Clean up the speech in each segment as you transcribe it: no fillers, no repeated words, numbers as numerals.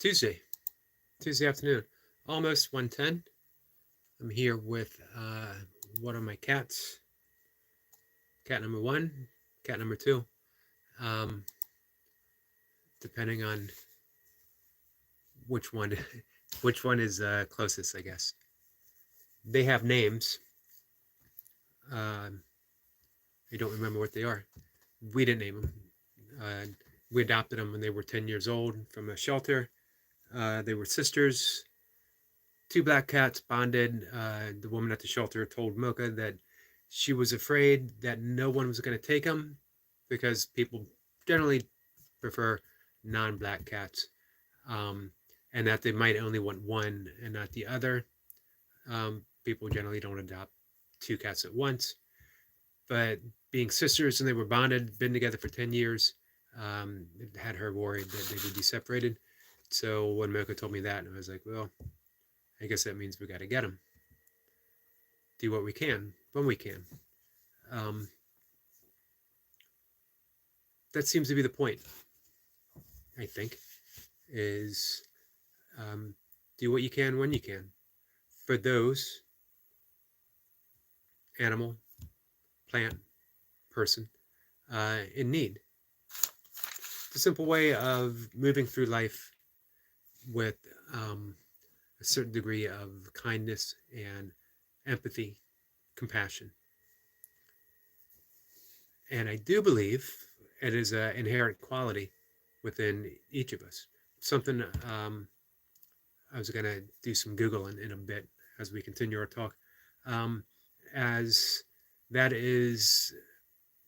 Tuesday, Tuesday afternoon, almost 1:10. I'm here with one of my cats, cat number one, cat number two, um, depending on which one, which one is closest, I guess. They have names. Um, I don't remember what they are. We didn't name them. Uh, we adopted them when they were 10 years old from a shelter. They were sisters, two black cats bonded. The woman at the shelter told Mocha that she was afraid that no one was going to take them because people generally prefer non-black cats, um, and that they might only want one and not the other. People generally don't adopt two cats at once, but being sisters and they were bonded, been together for 10 years, it had her worried that they would be separated. So when Mocha told me that, I was like, well, I guess that means we got to get them. Do what we can when we can. Um, that seems to be the point, I think, is um, do what you can when you can. For those animal, plant, person in need. It's a simple way of moving through life with a certain degree of kindness and empathy, compassion. And I do believe it is an inherent quality within each of us. Something I was going to do some Googling in a bit as we continue our talk, um, as that is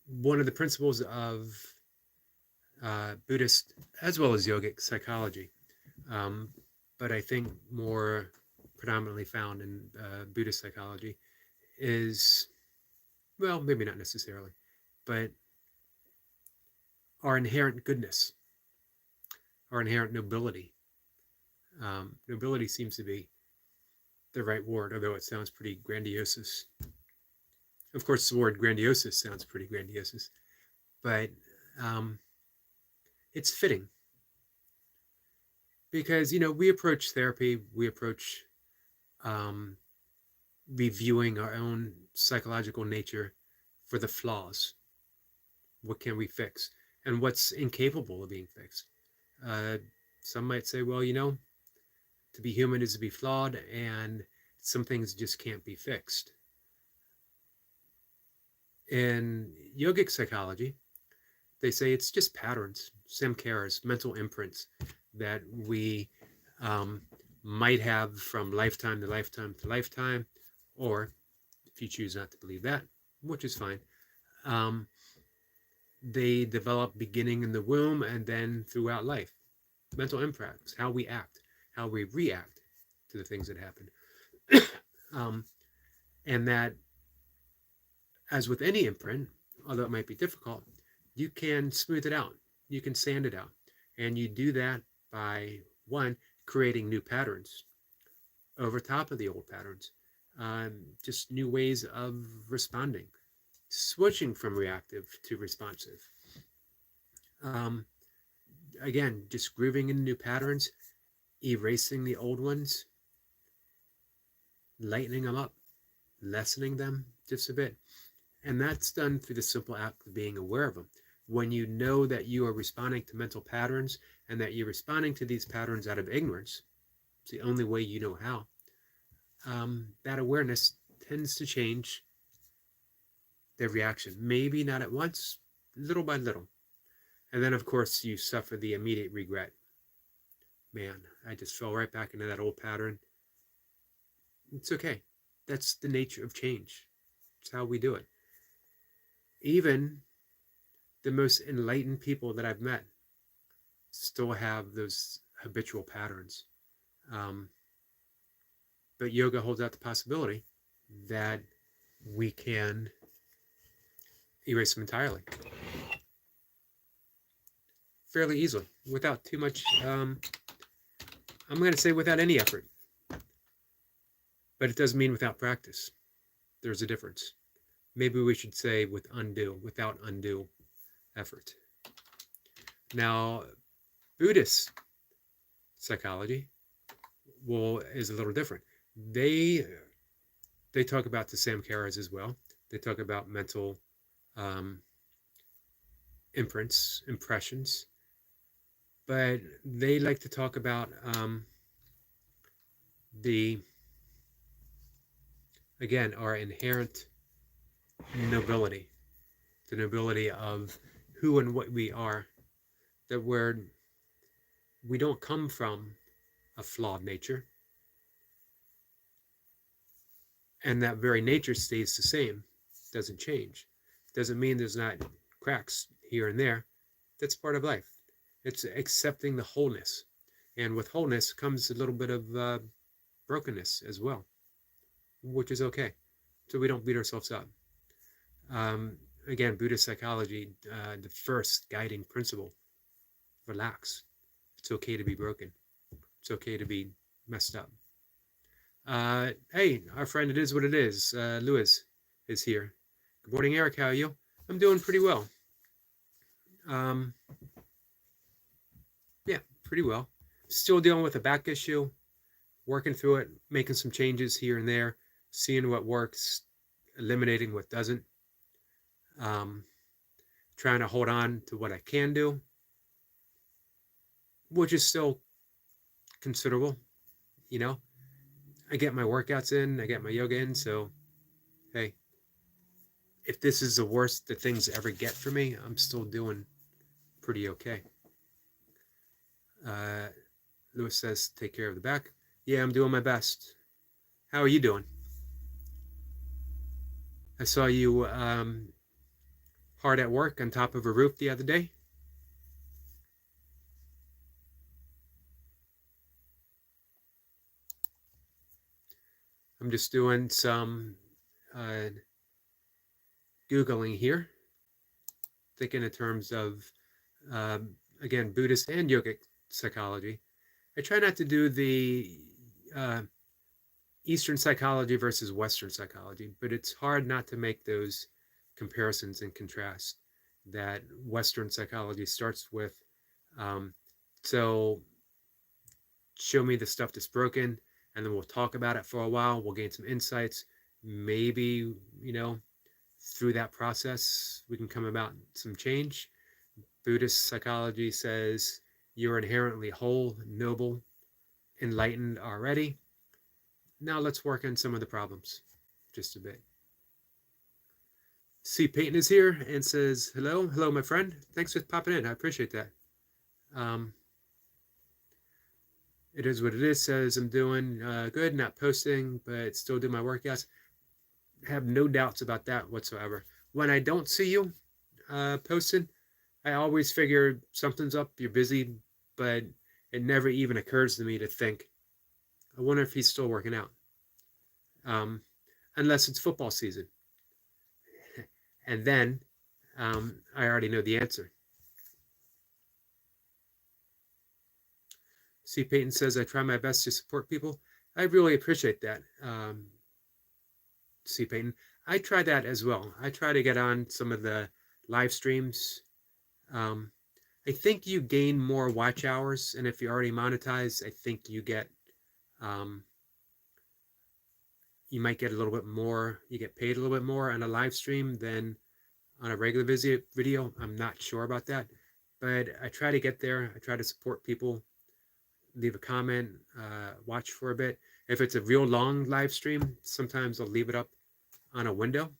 one of the principles of Buddhist as well as yogic psychology, um, but I think more predominantly found in Buddhist psychology is, well, maybe not necessarily, but our inherent goodness, our inherent nobility. Nobility seems to be the right word, although it sounds pretty grandiose. Of course, the word grandiose sounds pretty grandiose, but um, it's fitting because, we approach therapy, we approach um, reviewing our own psychological nature for the flaws. What can we fix? And what's incapable of being fixed? Uh, some might say, well, to be human is to be flawed, and some things just can't be fixed. In yogic psychology, they say it's just patterns, samskaras, mental imprints that we um, might have from lifetime to lifetime to lifetime, or if you choose not to believe that, which is fine, um, they develop beginning in the womb and then throughout life. Mental imprints, how we act, how we react to the things that happen. um, and that, as with any imprint, although it might be difficult, you can smooth it out, you can sand it out. And you do that by, one, creating new patterns over top of the old patterns, just new ways of responding, switching from reactive to responsive. Um, Again, just grooving in new patterns, erasing the old ones, lightening them up, lessening them just a bit. And that's done through the simple act of being aware of them. When you know that you are responding to mental patterns and that you're responding to these patterns out of ignorance, it's the only way you know how, that awareness tends to change their reaction. Maybe not at once, little by little. And then, of course, you suffer the immediate regret. Man, I just fell right back into that old pattern. It's okay. That's the nature of change. It's how we do it. Even the most enlightened people that I've met still have those habitual patterns. Um, but yoga holds out the possibility that we can erase them entirely, fairly easily, without too much, I'm going to say without any effort. But it doesn't mean without practice. There's a difference. Maybe we should say without undue effort. Now, Buddhists psychology is a little different. They they talk about the same carers as well. They talk about mental um, impressions, but they like to talk about the again our inherent nobility, the nobility of who and what we are. That we don't come from a flawed nature, and that very nature stays the same, doesn't change. Doesn't mean there's not cracks here and there. That's part of life. It's accepting the wholeness, and with wholeness comes a little bit of brokenness as well, which is okay. So we don't beat ourselves up. Um, Again, Buddhist psychology, the first guiding principle: relax. It's okay to be broken. It's okay to be messed up. Hey, our friend, it is what it is. Lewis is here. Good morning, Eric. How are you? I'm doing pretty well. Um, yeah, pretty well. Still dealing with a back issue, working through it, making some changes here and there, seeing what works, eliminating what doesn't. Um, Trying to hold on to what I can do, which is still considerable. You know, I get my workouts in, I get my yoga in, so hey, if this is the worst that things ever get for me, I'm still doing pretty okay. Uh, Lewis says, take care of the back. Yeah, I'm doing my best. How are you doing? I saw you hard at work on top of a roof the other day. I'm just doing some uh, Googling here, thinking in terms of, again, Buddhist and yogic psychology. I try not to do the uh, Eastern psychology versus Western psychology, but it's hard not to make those comparisons and contrast. That Western psychology starts with, um, so show me the stuff that's broken, and then we'll talk about it for a while. We'll gain some insights. Maybe, through that process, we can come about some change. Buddhist psychology says you're inherently whole, noble, enlightened already. Now let's work on some of the problems just a bit. C. Peyton is here and says, hello. Hello, my friend. Thanks for popping in. I appreciate that. Um, it is what it is. Says I'm doing good, not posting, but still do my workouts. Have no doubts about that whatsoever. When I don't see you posting, I always figure something's up, you're busy, but it never even occurs to me to think, I wonder if he's still working out. Unless it's football season. And then I already know the answer. C. Peyton says, I try my best to support people. I really appreciate that, C. Peyton. I try that as well. I try to get on some of the live streams. I think you gain more watch hours, and if you already monetize, I think you get, you might get a little bit more, you get paid a little bit more on a live stream than on a regular video. I'm not sure about that, but I try to get there. I try to support people, leave a comment, watch for a bit. If it's a real long live stream, sometimes I'll leave it up on a window,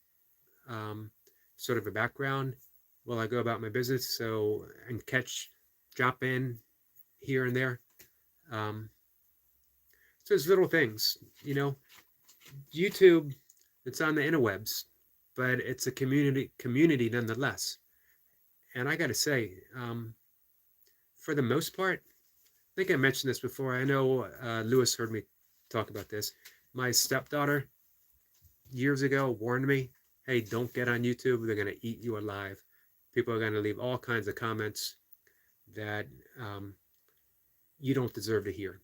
sort of a background while I go about my business, so and drop in here and there. So it's little things, YouTube, it's on the interwebs, but it's a community nonetheless. And I got to say, for the most part, I think I mentioned this before. I know Lewis heard me talk about this. My stepdaughter years ago warned me, hey, don't get on YouTube. They're going to eat you alive. People are going to leave all kinds of comments that you don't deserve to hear.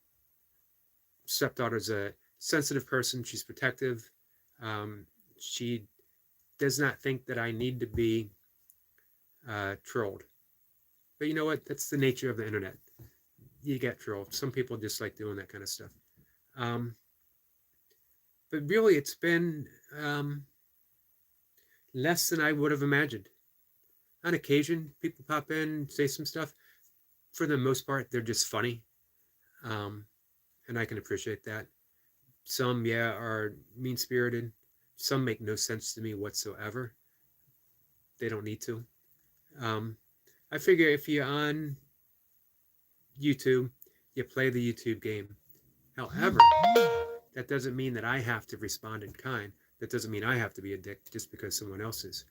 Stepdaughter's a sensitive person. She's protective. She does not think that I need to be trolled. But you know what? That's the nature of the internet. you get trolled. Some people just like doing that kind of stuff. Um, but really, it's been um, less than I would have imagined. On occasion, people pop in, say some stuff. For the most part, they're just funny, um, and I can appreciate that. Some, yeah, are mean spirited. Some make no sense to me whatsoever. They don't need to. Um, I figure if you're on YouTube, you play the YouTube game. However, that doesn't mean that I have to respond in kind. That doesn't mean I have to be a dick just because someone else is.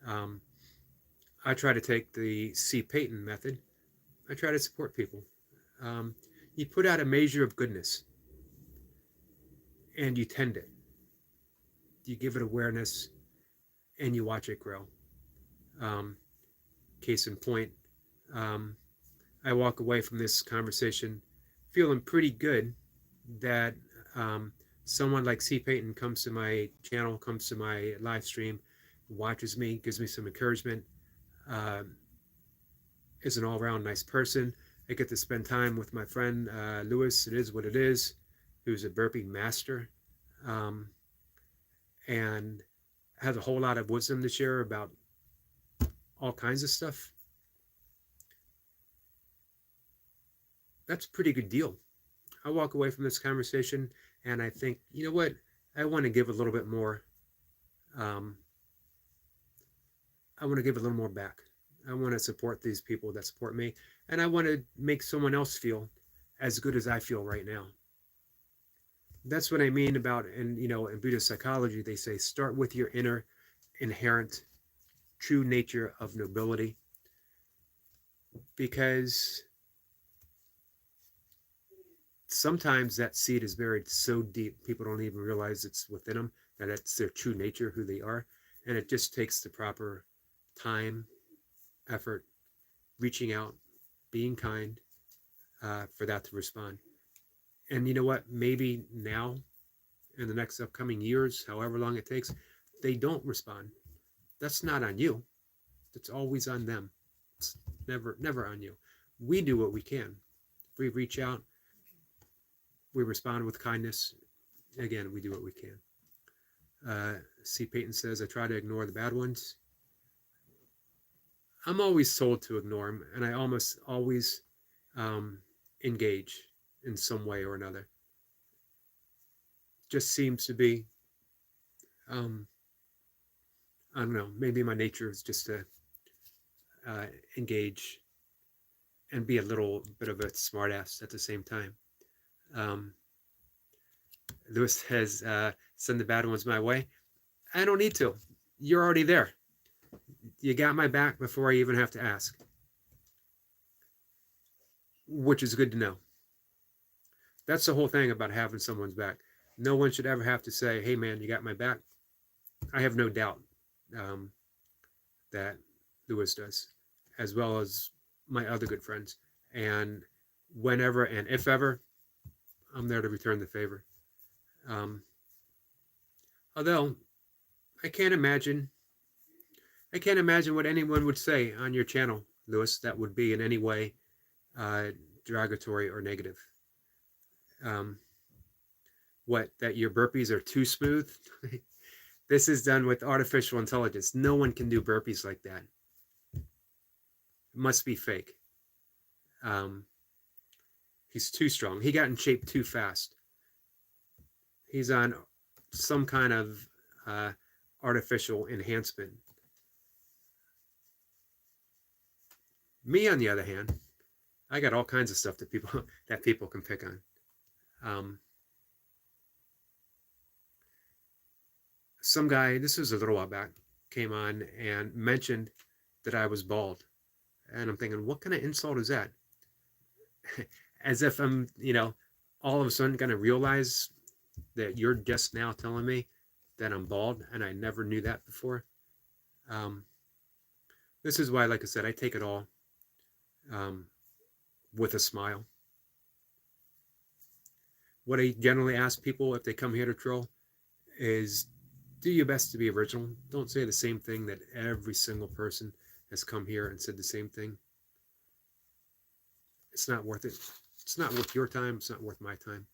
Um, I try to take the C. Payton method. I try to support people. Um, you put out a measure of goodness and you tend it. You give it awareness and you watch it grow. Um, Case in point, um, I walk away from this conversation feeling pretty good that someone like C. Payton comes to my channel, comes to my live stream, watches me, gives me some encouragement, uh, is an all around nice person. I get to spend time with my friend Lewis, it is what it is, who's a burpee master, um, and has a whole lot of wisdom to share about all kinds of stuff. That's a pretty good deal. I walk away from this conversation and I think, you know what? I want to give a little bit more. Um, I want to give a little more back. I want to support these people that support me, and I want to make someone else feel as good as I feel right now. That's what I mean about, and in Buddhist psychology, they say start with your inner, inherent, true nature of nobility, because sometimes that seed is buried so deep people don't even realize it's within them, that it's their true nature, who they are, and it just takes the proper time, effort, reaching out, being kind, for that to respond. And you know what? Maybe now, in the next upcoming years, however long it takes, they don't respond. That's not on you. It's always on them. It's never on you. We do what we can. We reach out. We respond with kindness. Again, we do what we can. C. Payton says, I try to ignore the bad ones. I'm always told to ignore them, and I almost always engage in some way or another. Just seems to be, um, I don't know, maybe my nature is just to engage and be a little bit of a smartass at the same time. Um, Lewis has send the bad ones my way. I don't need to. You're already there. You got my back before I even have to ask, which is good to know. That's the whole thing about having someone's back. No one should ever have to say, hey man, you got my back. I have no doubt um, that Lewis does, as well as my other good friends. And whenever and if ever, I'm there to return the favor. Um, Although I can't imagine, I can't imagine what anyone would say on your channel, Lewis, that would be in any way uh, derogatory or negative. Um, what, that your burpees are too smooth? This is done with artificial intelligence. No one can do burpees like that. It must be fake. He's too strong. He got in shape too fast. He's on some kind of artificial enhancement. Me, on the other hand, I got all kinds of stuff that people can pick on. Some guy, this was a little while back, came on and mentioned that I was bald, and I'm thinking, what kind of insult is that? As if I'm, all of a sudden going to realize that you're just now telling me that I'm bald, and I never knew that before. This is why, like I said, I take it all with a smile. What I generally ask people if they come here to troll is do your best to be original. Don't say the same thing that every single person has come here and said the same thing. It's not worth it. It's not worth your time. It's not worth my time.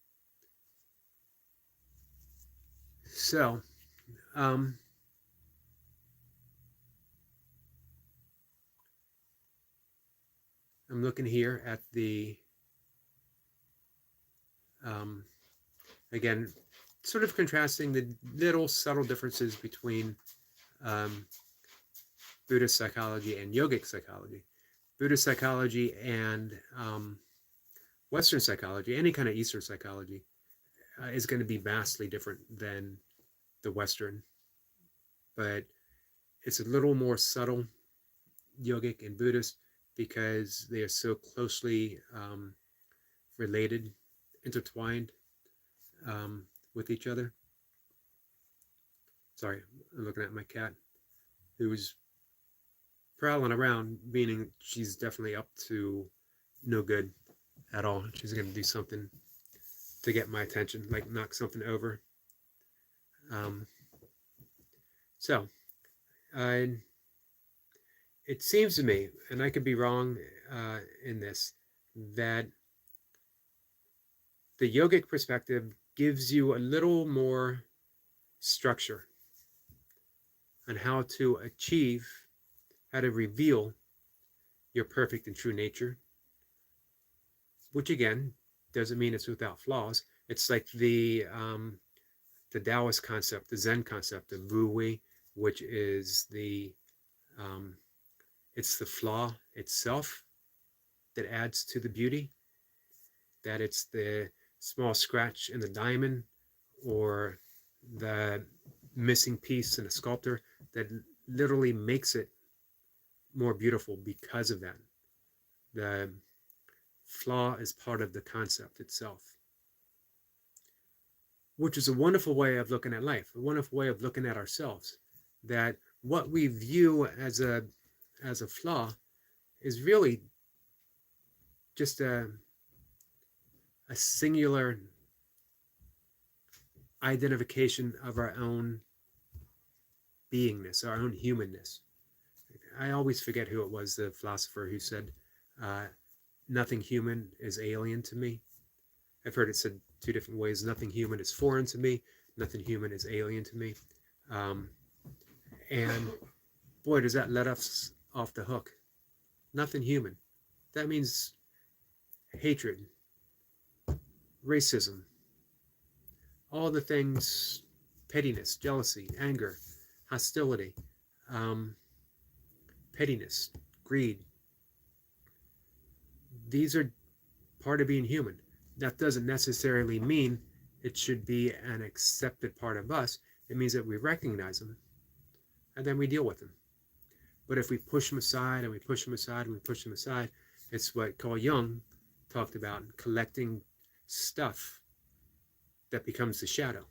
So, um, I'm looking here at the, um, again, sort of contrasting the little subtle differences between um, Buddhist psychology and yogic psychology. Buddhist psychology and Western psychology, any kind of Eastern psychology, is going to be vastly different than the Western, but it's a little more subtle, yogic and Buddhist, because they are so closely related, intertwined with each other. Sorry, I'm looking at my cat, who's prowling around, meaning she's definitely up to no good at all. She's going to do something to get my attention, like knock something over. Um, so, uh, it seems to me, and I could be wrong in this, that the yogic perspective gives you a little more structure on how to achieve, how to reveal your perfect and true nature, which again doesn't mean it's without flaws. It's like the Taoist concept, the Zen concept of Wu Wei, which is um, it's the flaw itself that adds to the beauty. That it's the small scratch in the diamond or the missing piece in a sculptor that literally makes it more beautiful because of that. The flaw is part of the concept itself, which is a wonderful way of looking at life, a wonderful way of looking at ourselves. That what we view as a flaw is really just a singular identification of our own beingness, our own humanness. I always forget who it was, the philosopher who said, uh, nothing human is alien to me. I've heard it said two different ways. Nothing human is foreign to me. Nothing human is alien to me. Um, and boy, does that let us off the hook. Nothing human. That means hatred, racism, all the things, pettiness, jealousy, anger, hostility, um, pettiness, greed. These are part of being human. That doesn't necessarily mean it should be an accepted part of us. It means that we recognize them and then we deal with them. But if we push them aside and we push them aside and we push them aside, it's what Carl Jung talked about, collecting stuff that becomes the shadow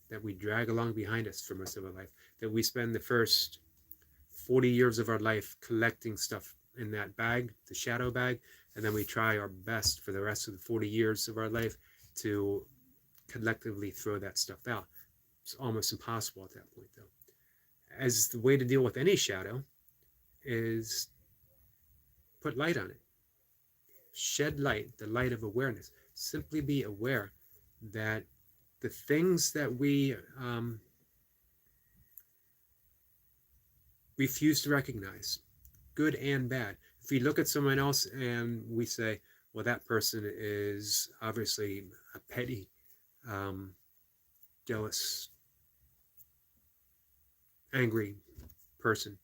that we drag along behind us for most of our life, that we spend the first 40 years of our life collecting stuff in that bag, the shadow bag, and then we try our best for the rest of the 40 years of our life to collectively throw that stuff out. It's almost impossible at that point, though. As the way to deal with any shadow is put light on it. Shed light, the light of awareness. Simply be aware that the things that we refuse to recognize, good and bad. If we look at someone else and we say, well, that person is obviously a petty, jealous, angry person.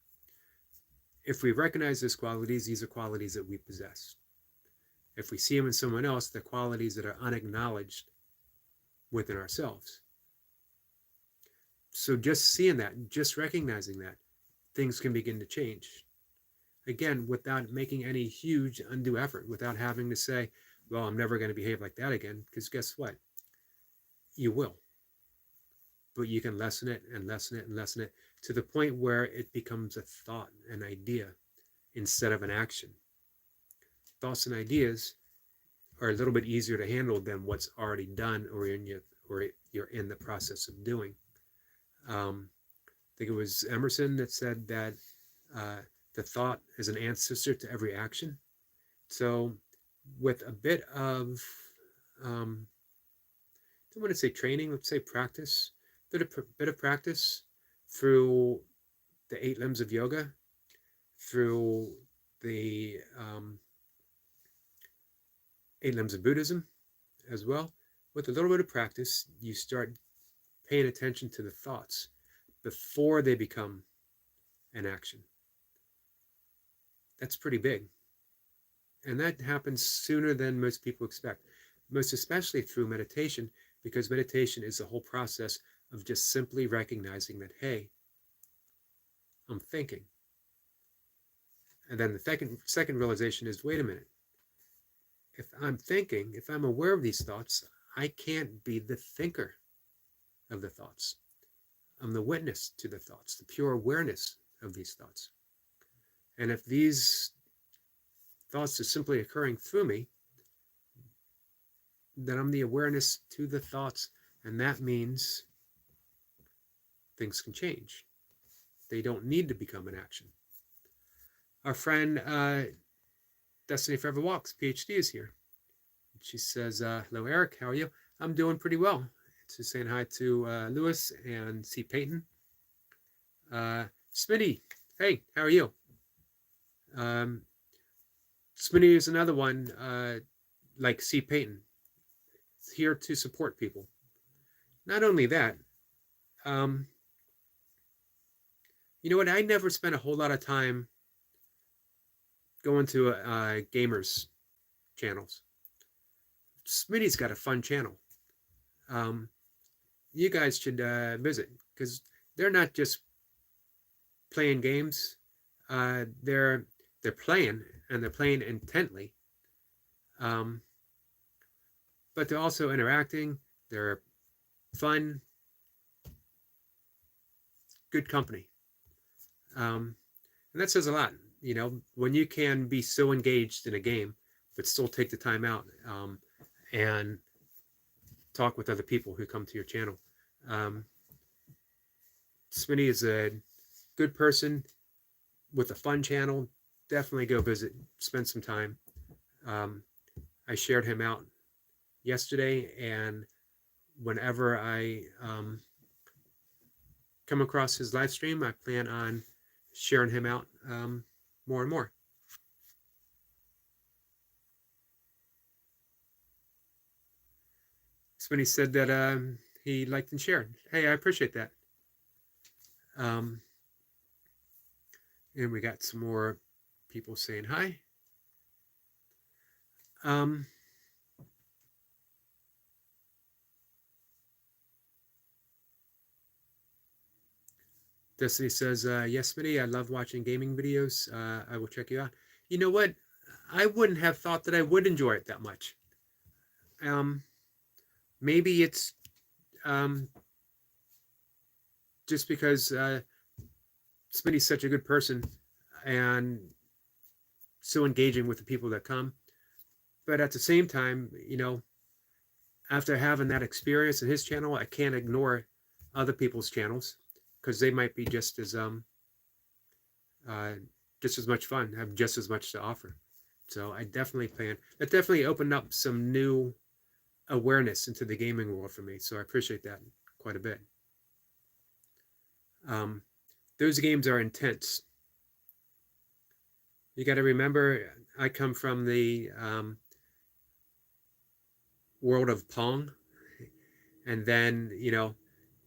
If we recognize those qualities, these are qualities that we possess. If we see them in someone else, they're qualities that are unacknowledged within ourselves. So just seeing that, just recognizing that, things can begin to change. Again, without making any huge undue effort, without having to say, well, I'm never going to behave like that again, because guess what? You will. But you can lessen it and lessen it and lessen it to the point where it becomes a thought, an idea, instead of an action. Thoughts and ideas are a little bit easier to handle than what's already done or you're in the process of doing. I think it was Emerson that said that the thought is an ancestor to every action. So with a bit of, um, I don't want to say training, let's say practice, bit of practice through the 8 limbs of yoga, through the 8 limbs of Buddhism as well. With a little bit of practice, you start paying attention to the thoughts before they become an action. That's pretty big. And that happens sooner than most people expect, most especially through meditation, because meditation is the whole process of just simply recognizing that, hey, I'm thinking. And then the second realization is, wait a minute, if I'm thinking, if I'm aware of these thoughts, I can't be the thinker of the thoughts. I'm the witness to the thoughts, the pure awareness of these thoughts. And if these thoughts are simply occurring through me, then I'm the awareness to the thoughts. And that means things can change. They don't need to become an action. Our friend Destiny Forever Walks, PhD, is here. She says, hello, Eric. How are you? I'm doing pretty well. Just saying hi to Lewis and C. Peyton. Smitty, hey, how are you? Smitty is another one like C. Peyton. It's here to support people. Not only that, you know what? I never spent a whole lot of time going to gamers channels. Smitty's got a fun channel. You guys should visit, because they're not just playing games. They're playing, and they're playing intently. But they're also interacting. They're fun, good company. And that says a lot. You know, when you can be so engaged in a game, but still take the time out and talk with other people who come to your channel. Smitty is a good person with a fun channel. Definitely go visit, spend some time. I shared him out yesterday, and whenever I come across his live stream, I plan on sharing him out more and more. Smitty said that he liked and shared. Hey, I appreciate that. And we got some more people saying hi. Destiny says, yes, Smitty, I love watching gaming videos. I will check you out. You know what? I wouldn't have thought that I would enjoy it that much. Maybe it's just because Smitty's such a good person and so engaging with the people that come. But at the same time, you know, after having that experience in his channel, I can't ignore other people's channels, because they might be just as much fun, have just as much to offer. So I definitely plan. That definitely opened up some new awareness into the gaming world for me. So I appreciate that quite a bit. Those games are intense. You got to remember, I come from the world of Pong, and then, you know,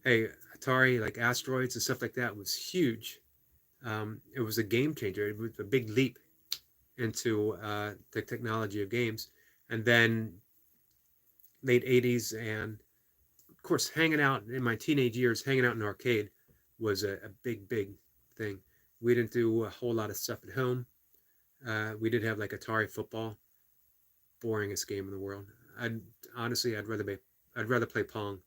hey, Atari, like Asteroids and stuff like that, was huge. It was a game changer. It was a big leap into the technology of games. And then late 80s, and of course, hanging out in my teenage years, hanging out in an arcade was a big thing. We didn't do a whole lot of stuff at home. We did have like Atari football, boringest game in the world. I'd rather play Pong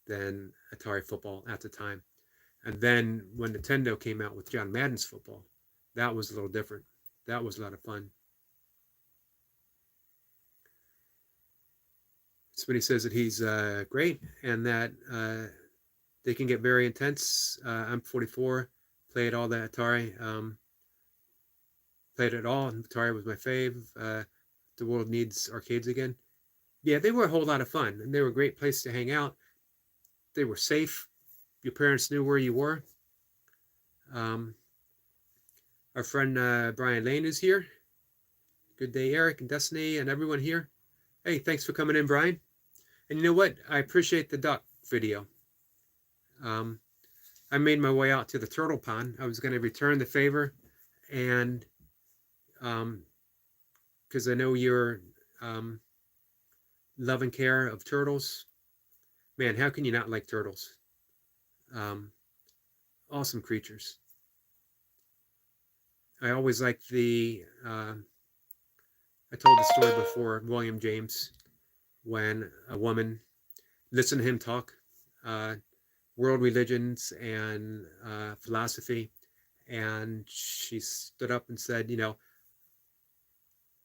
than Atari football at the time. And then when Nintendo came out with John Madden's football, that was a little different. That was a lot of fun. Somebody says that he's great, and that they can get very intense. I'm 44, played all the Atari, played it all. Atari was my fave. the world needs arcades again. Yeah, they were a whole lot of fun, and they were a great place to hang out. They were safe. Your parents knew where you were. Um, our friend Brian Lane is here. Good day, Eric and Destiny and everyone here. Hey, thanks for coming in, Brian. And you know what? I appreciate the duck video. Um, I made my way out to the turtle pond. I was going to return the favor, and because I know you're um, love and care of turtles. Man, how can you not like turtles? Um, awesome creatures. I always liked I told the story before, William James, when a woman listened to him talk uh, world religions and philosophy, and she stood up and said, you know,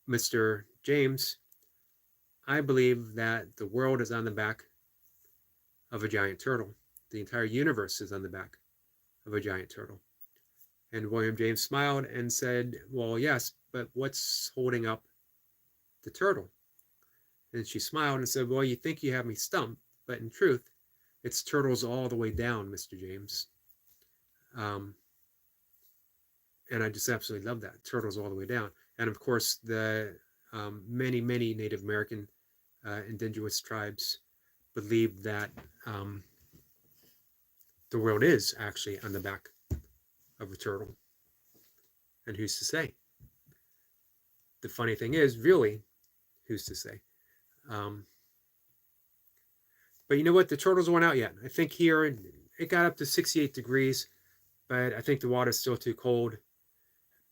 Mr. James, I believe that the world is on the back of a giant turtle. The entire universe is on the back of a giant turtle. And William James smiled and said, well, yes, but what's holding up the turtle? And she smiled and said, well, you think you have me stumped, but in truth, it's turtles all the way down, Mr. James. Um, and I just absolutely love that. Turtles all the way down. And of course, the many, many Native American indigenous tribes believe that the world is actually on the back of a turtle. And who's to say? The funny thing is, really, who's to say? But you know what? The turtles weren't out yet. I think here it got up to 68 degrees, but I think the water's still too cold.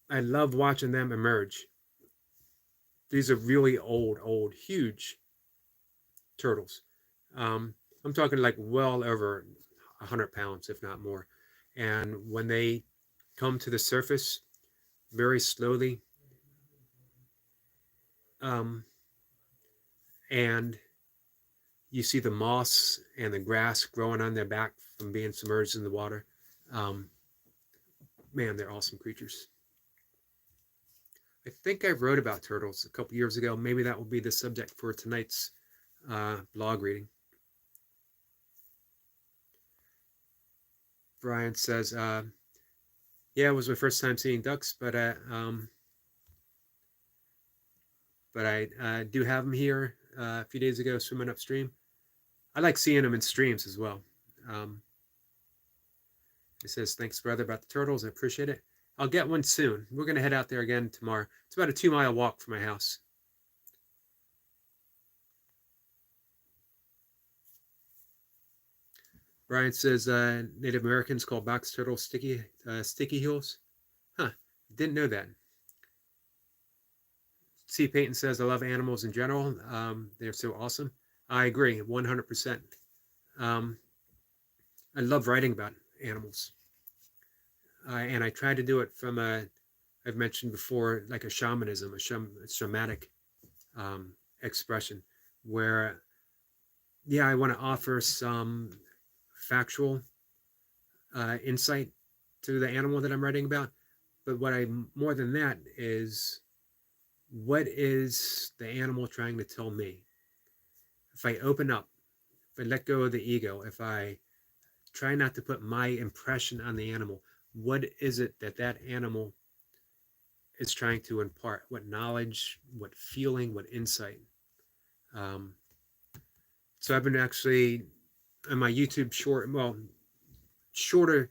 I love watching them emerge. These are really old, huge turtles. I'm talking like well over 100 pounds, if not more. And when they come to the surface very slowly, and you see the moss and the grass growing on their back from being submerged in the water. Man, they're awesome creatures. I think I wrote about turtles a couple years ago. Maybe that will be the subject for tonight's blog reading. Brian says, yeah, it was my first time seeing ducks, but I do have them here a few days ago swimming upstream. I like seeing them in streams as well. It says, thanks, brother, about the turtles. I appreciate it. I'll get one soon. We're going to head out there again tomorrow. It's about a 2-mile walk from my house. Brian says, Native Americans call box turtles sticky heels. Huh, didn't know that. C. Payton says, I love animals in general. They're so awesome. I agree, 100%. I love writing about animals. And I try to do it from I've mentioned before, like a shamanism, a shamanic expression, where, yeah, I want to offer some factual insight to the animal that I'm writing about. But more than that is, what is the animal trying to tell me? If I open up, if I let go of the ego, if I try not to put my impression on the animal, what is it that animal is trying to impart? What knowledge, what feeling, what insight? So I've been actually on my YouTube shorter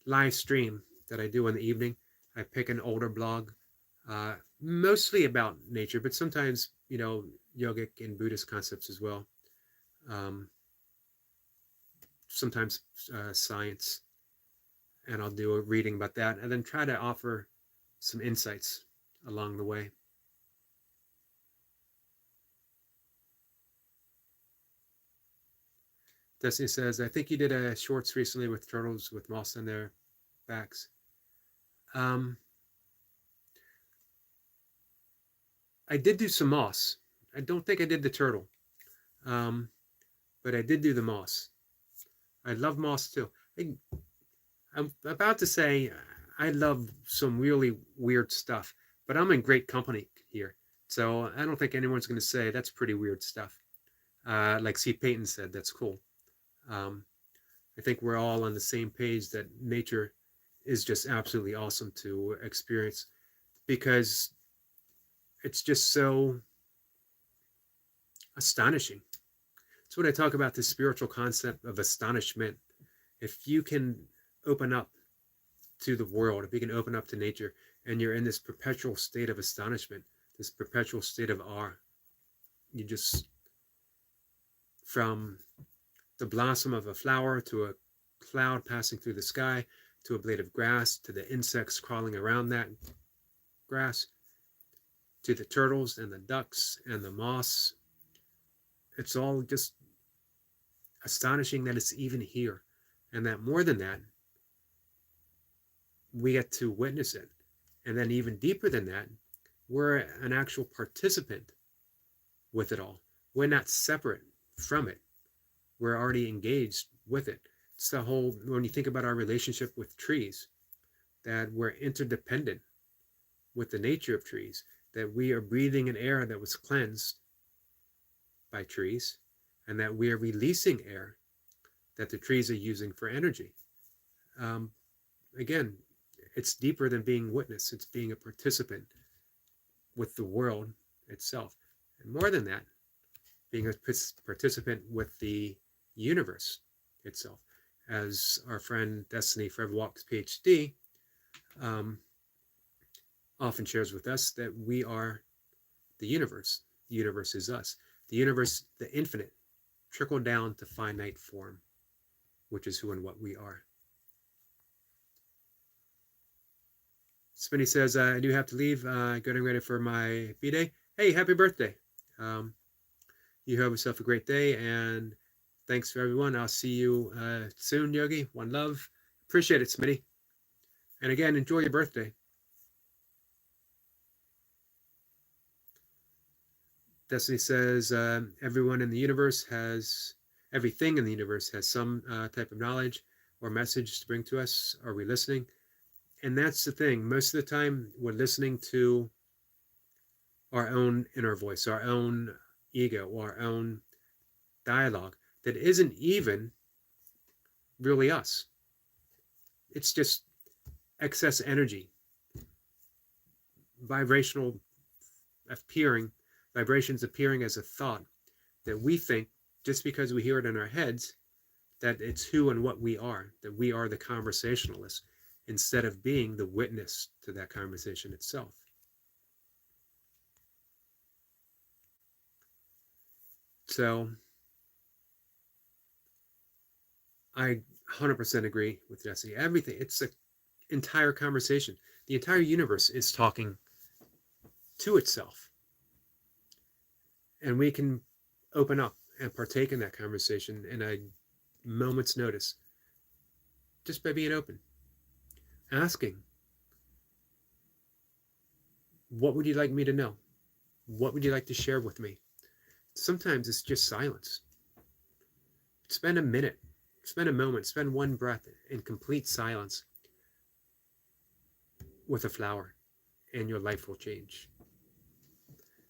live stream that I do in the evening. I pick an older blog, mostly about nature, but sometimes, you know, yogic and Buddhist concepts as well. Sometimes science, and I'll do a reading about that, and then try to offer some insights along the way. Destiny says, I think you did a shorts recently with turtles with moss on their backs. I did do some moss. I don't think I did the turtle, but I did do the moss. I love moss too. I'm about to say I love some really weird stuff, but I'm in great company here. So I don't think anyone's going to say that's pretty weird stuff. Like C. Payton said, that's cool. Um, I think we're all on the same page that nature is just absolutely awesome to experience because it's just so astonishing. It's what I talk about, this spiritual concept of astonishment. If you can open up to the world, if you can open up to nature, and you're in this perpetual state of astonishment, this perpetual state of awe, you just, from the blossom of a flower to a cloud passing through the sky to a blade of grass to the insects crawling around that grass to the turtles and the ducks and the moss, it's all just astonishing that it's even here. And that more than that, we get to witness it. And then even deeper than that, we're an actual participant with it all. We're not separate from it. We're already engaged with it. It's the whole, when you think about our relationship with trees, that we're interdependent with the nature of trees, that we are breathing an air that was cleansed by trees, and that we are releasing air that the trees are using for energy. Again, it's deeper than being witness. It's being a participant with the world itself. And more than that, being a participant with the universe itself. As our friend Destiny Forever Walks PhD often shares with us, that we are the universe. The universe is us. The universe, the infinite, trickled down to finite form, which is who and what we are. Spinny says, I do have to leave. Getting ready for my B-Day. Hey, happy birthday. You have yourself a great day, and thanks for everyone. I'll see you soon, Yogi. One love. Appreciate it, Smitty. And again, enjoy your birthday. Destiny says, everyone in the universe has, everything in the universe has some type of knowledge or message to bring to us. Are we listening? And that's the thing. Most of the time, we're listening to our own inner voice, our own ego, our own dialogue that isn't even really us. It's just excess energy, vibrational vibrations appearing as a thought that we think, just because we hear it in our heads, that it's who and what we are, that we are the conversationalist, instead of being the witness to that conversation itself. So I 100% agree with Jesse. Everything, it's an entire conversation. The entire universe is talking to itself. And we can open up and partake in that conversation in a moment's notice, just by being open, asking, what would you like me to know? What would you like to share with me? Sometimes it's just silence. Spend a minute, spend a moment, spend one breath in complete silence with a flower, and your life will change.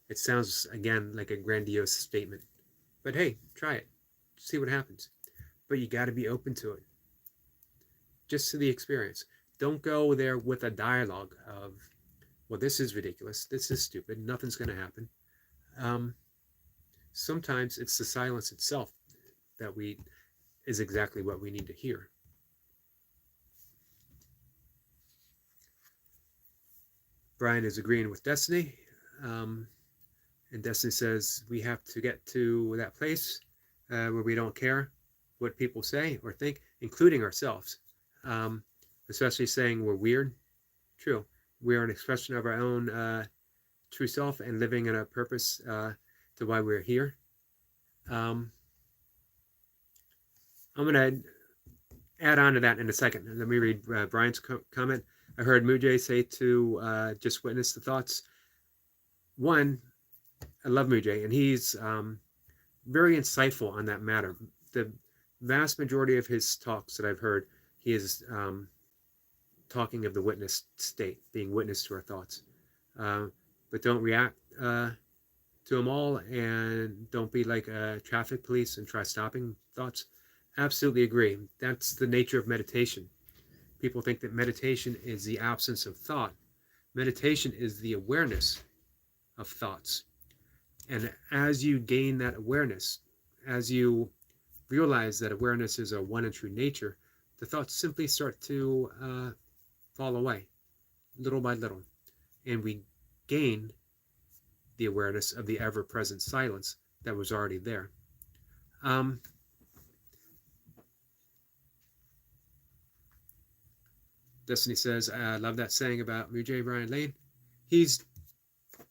It sounds, again, like a grandiose statement, but hey, try it, see what happens. But you got to be open to it, just to the experience. Don't go there with a dialogue of, well, this is ridiculous, this is stupid, nothing's going to happen. Sometimes it's the silence itself that is exactly what we need to hear. Brian is agreeing with Destiny. And Destiny says we have to get to that place where we don't care what people say or think, including ourselves. Especially saying we're weird. True. We are an expression of our own true self and living in a purpose to why we're here. I'm going to add on to that in a second. Let me read Brian's comment. I heard Mujay say to just witness the thoughts. One, I love Mujay, and he's very insightful on that matter. The vast majority of his talks that I've heard, he is talking of the witness state, being witness to our thoughts. But don't react to them all, and don't be like a traffic police and try stopping thoughts. Absolutely agree. That's the nature of meditation. People think that meditation is the absence of thought. Meditation is the awareness of thoughts. And as you gain that awareness, as you realize that awareness is a one and true nature, the thoughts simply start to fall away little by little. And we gain the awareness of the ever present silence that was already there. Destiny says, I love that saying about Mujay Brian Lane. He's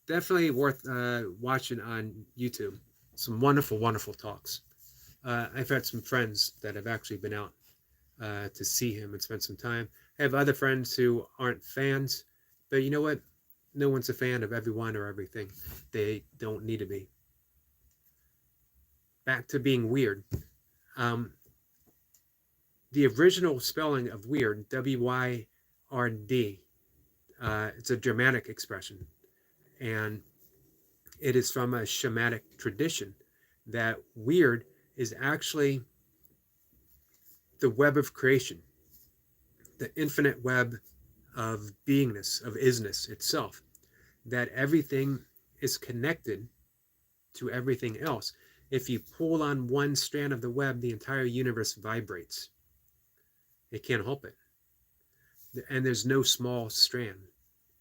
definitely worth watching on YouTube. Some wonderful, wonderful talks. I've had some friends that have actually been out to see him and spend some time. I have other friends who aren't fans, but you know what? No one's a fan of everyone or everything. They don't need to be. Back to being weird. The original spelling of weird, W-Y-R-D, it's a Germanic expression. And it is from a shamanic tradition that weird is actually the web of creation, the infinite web of beingness, of isness itself, that everything is connected to everything else. If you pull on one strand of the web, the entire universe vibrates. It can't help it. And there's no small strand.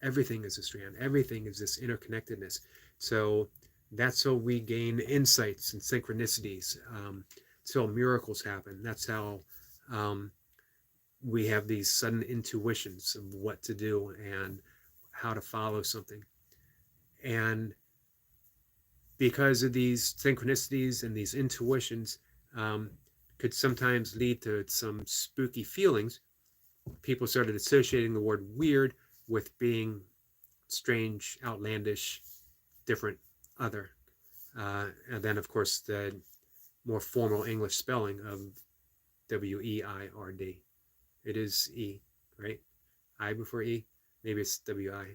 Everything is a strand. Everything is this interconnectedness. So that's how we gain insights and synchronicities. That's how miracles happen. That's how we have these sudden intuitions of what to do and how to follow something. And because of these synchronicities and these intuitions could sometimes lead to some spooky feelings, people started associating the word weird with being strange, outlandish, different, other. And then, of course, the more formal English spelling of W-E-I-R-D. It is E, right? I before E. Maybe it's W-I.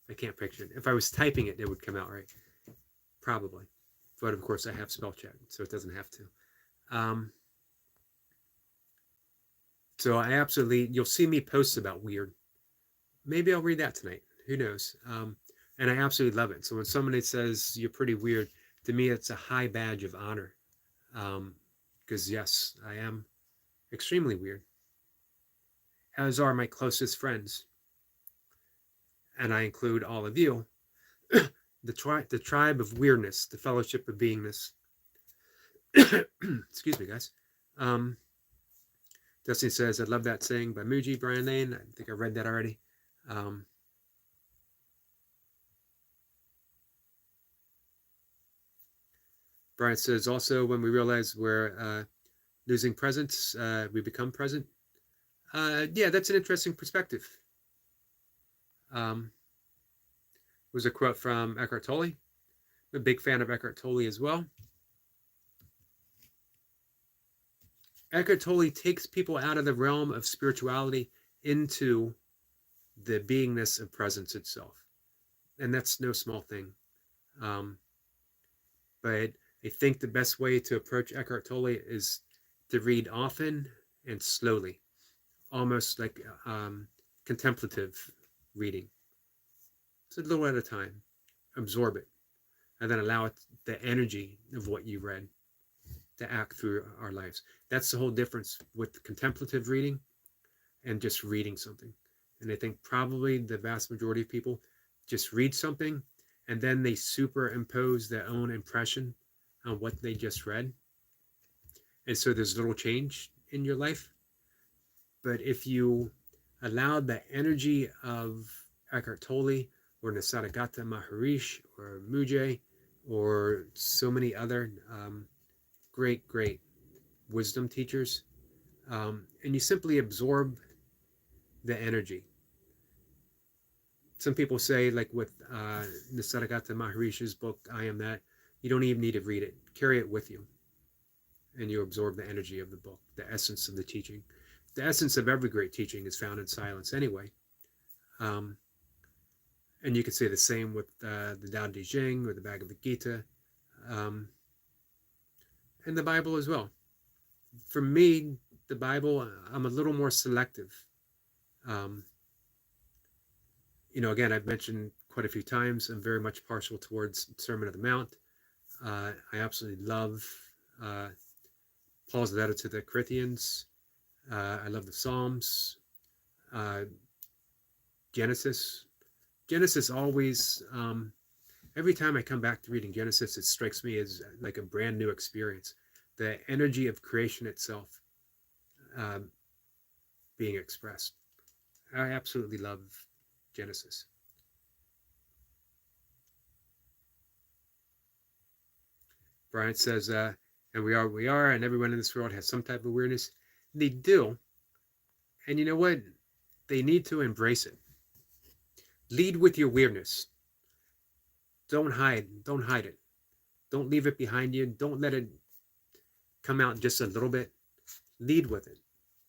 I can't picture it. If I was typing it, it would come out right. Probably. But, of course, I have spell check, so it doesn't have to. So I absolutely, you'll see me post about weird. Maybe I'll read that tonight. Who knows? And I absolutely love it. So when somebody says you're pretty weird, to me, it's a high badge of honor. Because yes, I am extremely weird, as are my closest friends. And I include all of you. The tribe of weirdness, the fellowship of beingness. Excuse me, guys. Destiny says, I love that saying by Muji, Brian Lane. I think I read that already. Brian says, also, when we realize we're losing presence, we become present. Yeah, that's an interesting perspective. Was a quote from Eckhart Tolle. I'm a big fan of Eckhart Tolle as well. Eckhart Tolle takes people out of the realm of spirituality into the beingness of presence itself. And that's no small thing. But I think the best way to approach Eckhart Tolle is to read often and slowly, almost like contemplative reading. It's a little at a time. Absorb it, and then allow it, the energy of what you read to act through our lives. That's the whole difference with contemplative reading and just reading something. And I think probably the vast majority of people just read something and then they superimpose their own impression on what they just read. And so there's little change in your life. But if you allow the energy of Eckhart Tolle or Nisargadatta Maharishi or Mujay or so many other great wisdom teachers, and you simply absorb the energy. Some people say, like with Nisargadatta Maharishi's book, I Am That, you don't even need to read it. Carry it with you. And you absorb the energy of the book, the essence of the teaching. The essence of every great teaching is found in silence anyway. And you could say the same with the Tao Te Ching or the Bhagavad Gita, um, and the Bible as well. For me, the Bible, I'm a little more selective. Um, again, I've mentioned quite a few times, I'm very much partial towards Sermon on the Mount. I absolutely love uh, Paul's letter to the Corinthians. I love the Psalms, uh, Genesis. Genesis always, every time I come back to reading Genesis, it strikes me as like a brand new experience. The energy of creation itself um, being expressed. I absolutely love Genesis. Brian says, and we are, and everyone in this world has some type of weirdness. They do. And you know what? They need to embrace it. Lead with your weirdness. Don't hide. Don't hide it. Don't leave it behind you. Don't let it come out just a little bit. Lead with it.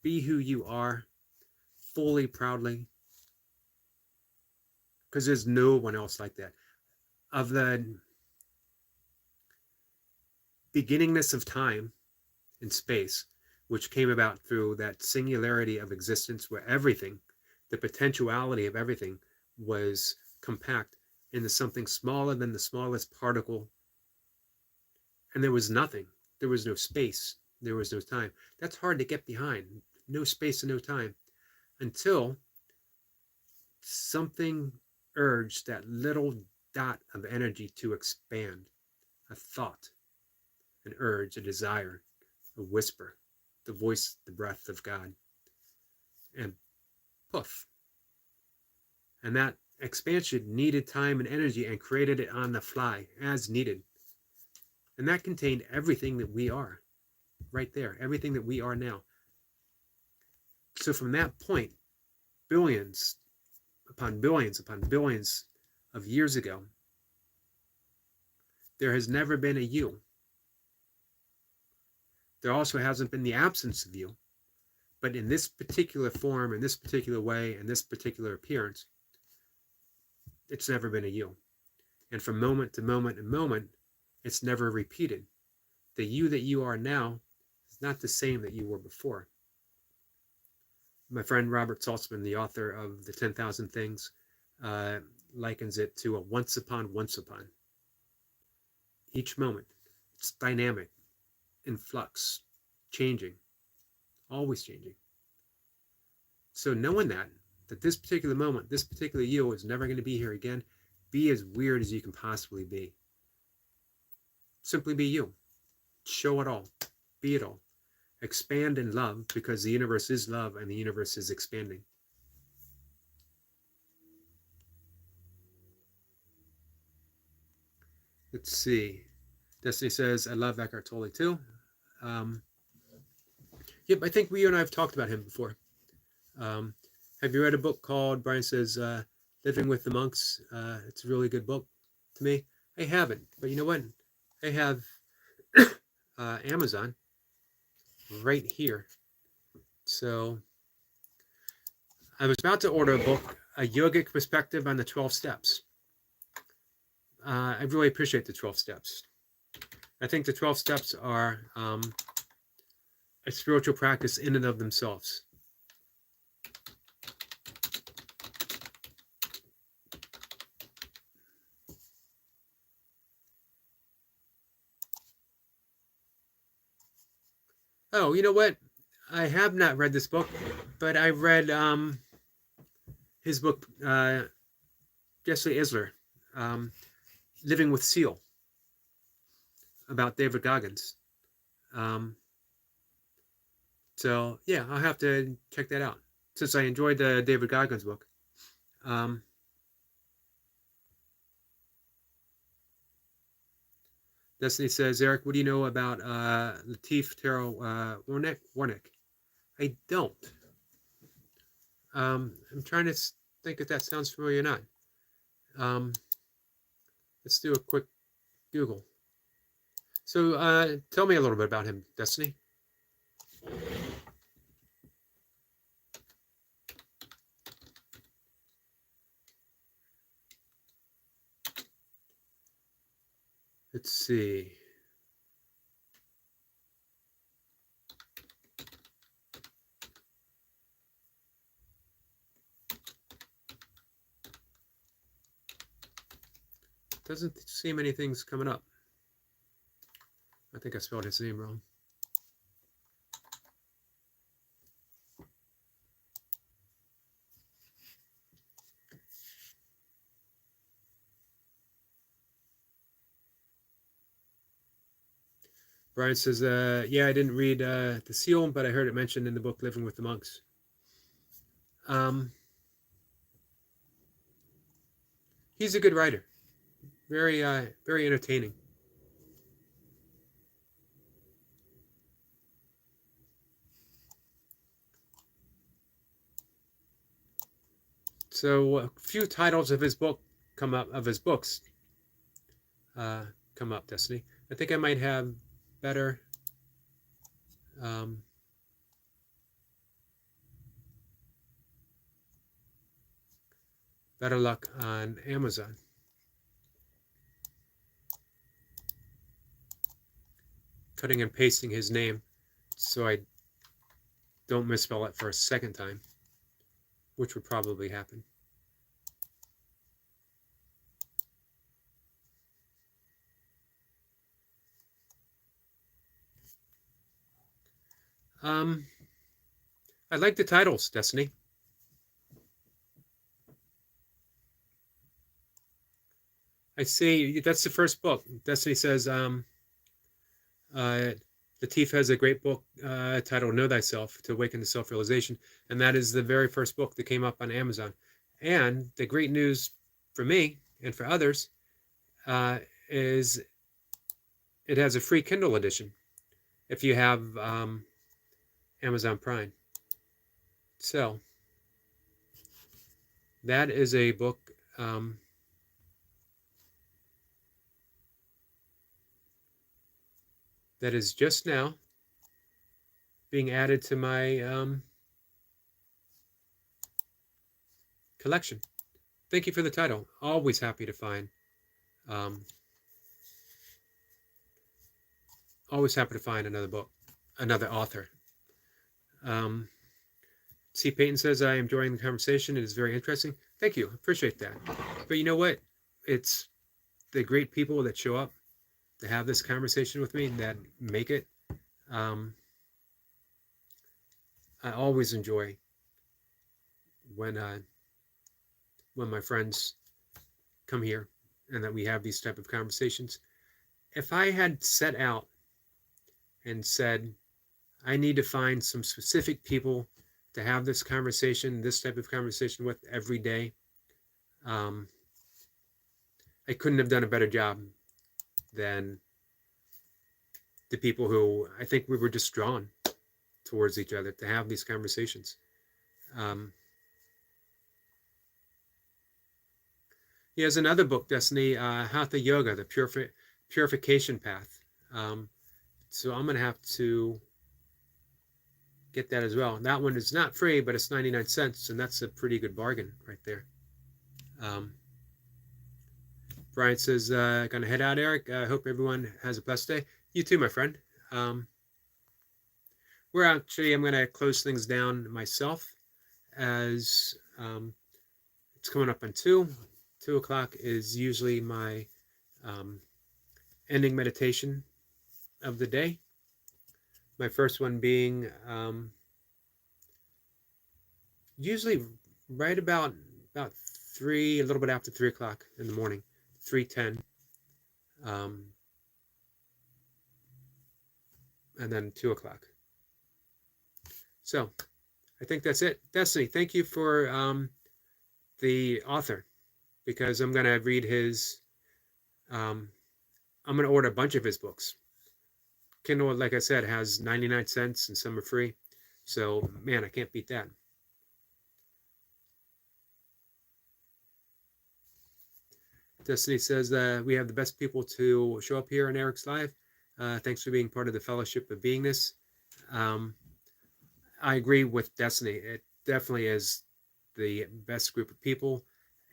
Be who you are, fully, proudly. Because there's no one else like that. Of the beginningness of time and space, which came about through that singularity of existence where everything, the potentiality of everything, was compact into something smaller than the smallest particle. And there was nothing. There was no space. There was no time. That's hard to get behind. No space and no time. Until something urged that little dot of energy to expand. A thought, an urge, a desire, a whisper, the voice, the breath of God. And poof. And that expansion needed time and energy and created it on the fly as needed. And that contained everything that we are right there, everything that we are now. So from that point, billions upon billions upon billions of years ago, there has never been a you. There also hasn't been the absence of you. But in this particular form, in this particular way, in this particular appearance, it's never been a you. And from moment to moment and moment, it's never repeated. The you that you are now is not the same that you were before. My friend Robert Saltzman, the author of The 10,000 Things, likens it to a once upon. Each moment, it's dynamic, in flux, changing, always changing. So knowing that this particular moment, this particular you is never going to be here again, be as weird as you can possibly be. Simply be you. Show it all. Be it all. Expand in love, because the universe is love and the universe is expanding. Let's see. Destiny says, I love Eckhart Tolle too. Yep, I think you and I have talked about him before. Have you read a book called, Brian says, Living with the Monks? It's a really good book to me. I haven't, but you know what? I have Amazon right here. So I was about to order a book, A Yogic Perspective on the 12 Steps. I really appreciate the 12 steps. I think the 12 steps are a spiritual practice in and of themselves. Oh, you know what? I have not read this book, but I read his book, Jesse Isler, Living with Seal, about David Goggins. So, yeah, I'll have to check that out, since I enjoyed the David Goggins book. Destiny says, Eric, what do you know about Latif Taro Warnick? I don't. I'm trying to think if that sounds familiar or not. Let's do a quick Google. So tell me a little bit about him, Destiny. Let's see. Doesn't seem anything's coming up. I think I spelled his name wrong. Brian says, yeah, I didn't read The Seal, but I heard it mentioned in the book Living with the Monks. He's a good writer. Very, very entertaining. So a few titles of his book come up, of his books come up, Destiny. I think I might have better better luck on Amazon. Cutting and pasting his name so I don't misspell it for a second time, which would probably happen. I like the titles, Destiny. I see that's the first book. Destiny says, Latif has a great book titled Know Thyself to Awaken to Self-Realization, and that is the very first book that came up on Amazon. And the great news for me and for others is it has a free Kindle edition if you have Amazon Prime. So that is a book that is just now being added to my collection. Thank you for the title. Always happy to find always happy to find another book, another author. C. Payton says, I am enjoying the conversation. It is very interesting. Thank you. Appreciate that. But you know what? It's the great people that show up to have this conversation with me that make it. I always enjoy when my friends come here and that we have these type of conversations. If I had set out and said, I need to find some specific people to have this conversation, this type of conversation with every day, I couldn't have done a better job than the people who I think we were just drawn towards each other to have these conversations. He has another book, Destiny, Hatha Yoga, the Purification Path. So I'm going to have to get that as well. That one is not free, but it's 99 cents, and that's a pretty good bargain right there. Brian says, going to head out, Eric. I hope everyone has a blessed day. You too, my friend. I'm going to close things down myself as it's coming up on 2. 2 o'clock is usually my ending meditation of the day. My first one being usually right about 3, a little bit after 3 o'clock in the morning, 3:10, and then 2 o'clock. So I think that's it. Destiny, thank you for the author, because I'm going to read his, I'm going to order a bunch of his books. Kindle, like I said, has 99 cents and some are free. So, man, I can't beat that. Destiny says we have the best people to show up here in Eric's Live. Thanks for being part of the Fellowship of Beingness. I agree with Destiny. It definitely is the best group of people,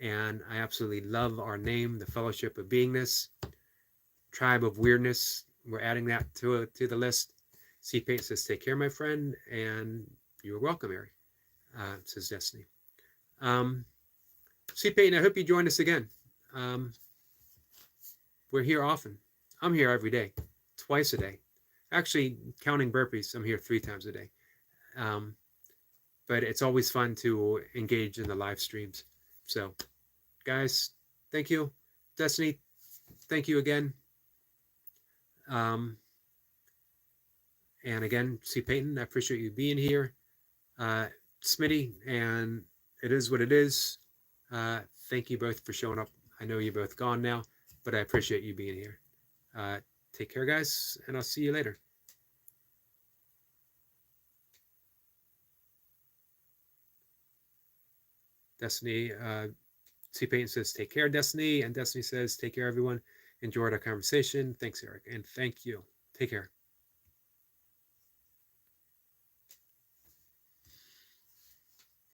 and I absolutely love our name, the Fellowship of Beingness. tribe of weirdness. We're adding that to the list. C Payton says, "Take care, my friend," and you're welcome, Eric. Says Destiny. C Payton, I hope you join us again. Um, we're here often. I'm here every day, twice a day. Actually, counting burpees, I'm here 3 times a day. Um, but it's always fun to engage in the live streams. So, guys, thank you. Destiny, thank you again. Um, and again, C. Payton, I appreciate you being here. Smitty, and it is what it is. Thank you both for showing up. I know you're both gone now, but I appreciate you being here. Take care, guys, and I'll see you later. Destiny, C. Payton says, "Take care, Destiny," and Destiny says, "Take care, everyone. Enjoyed our conversation. Thanks, Eric, and thank you. Take care."